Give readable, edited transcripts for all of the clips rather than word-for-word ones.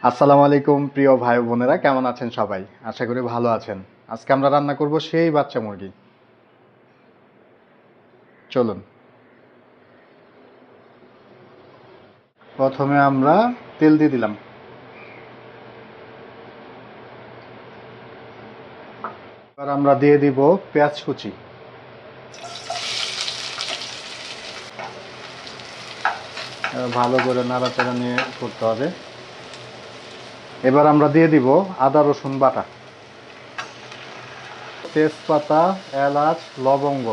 আসসালামু আলাইকুম প্রিয় ভাই বোনেরা, কেমন আছেন সবাই? আশা করি ভালো আছেন। আজকে আমরা রান্না করব সেই বাচ্চা মুরগি। চলুন। প্রথমে আমরা তেল দিয়ে দিলাম। এবার আমরা দিয়ে দিব পেঁয়াজ কুচি। ভালো করে নাড়াচাড়া নিয়ে করতে হবে। এবার আমরা দিয়ে দিব আদা রসুন বাটা, তেজপাতা, এলাচ, লবঙ্গ,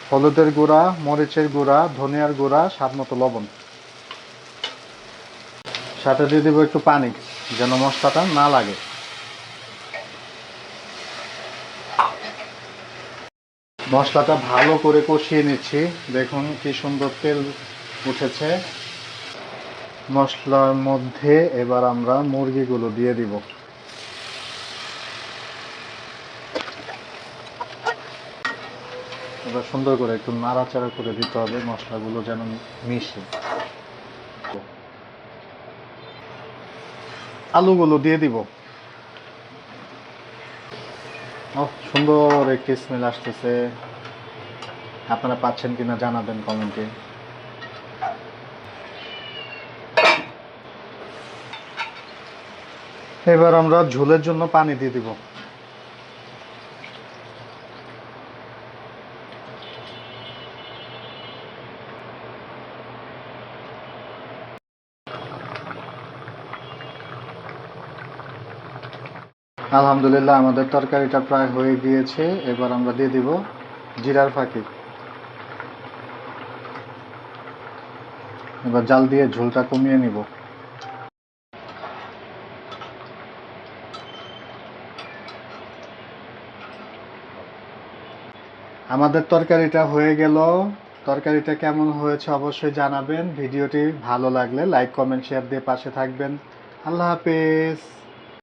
হলুদের গুঁড়া, মরিচের গুঁড়া, ধনিয়ার গুঁড়া, স্বাদমতো লবণ। সাথে দিয়ে দিব একটু পানি, যেন মশলাটা না লাগে। মশলাটা ভালো করে কষিয়ে নিচ্ছি। দেখুন কি সুন্দর তেল উঠেছে মশলার মধ্যে। এবার আমরা মুরগিগুলো দিয়ে দিব। এবার সুন্দর করে একটু নাড়াচাড়া করে দিতে হবে, মশলাগুলো যেন মিশে। আলুগুলো দিয়ে দিব। সুন্দর একটি স্মেল আসতেছে। আপনারা পাচ্ছেন কিনা জানাবেন কমেন্টে। এবার আমরা ঝোলের জন্য পানি দিয়ে দিব। আলহামদুলিল্লাহ, আমাদের তরকারিটা প্রায় হয়ে গিয়েছে। এবার আমরা দিয়ে দিব জিরার ফাঁকি। এবার জাল দিয়ে ঝোলটা কমিয়ে নিব। আমাদের তরকারিটা হয়ে গেল। তরকারিটা কেমন হয়েছে অবশ্যই জানাবেন। ভিডিওটি ভালো লাগলে লাইক, কমেন্ট, শেয়ার দিয়ে পাশে থাকবেন। আল্লাহ হাফেজ।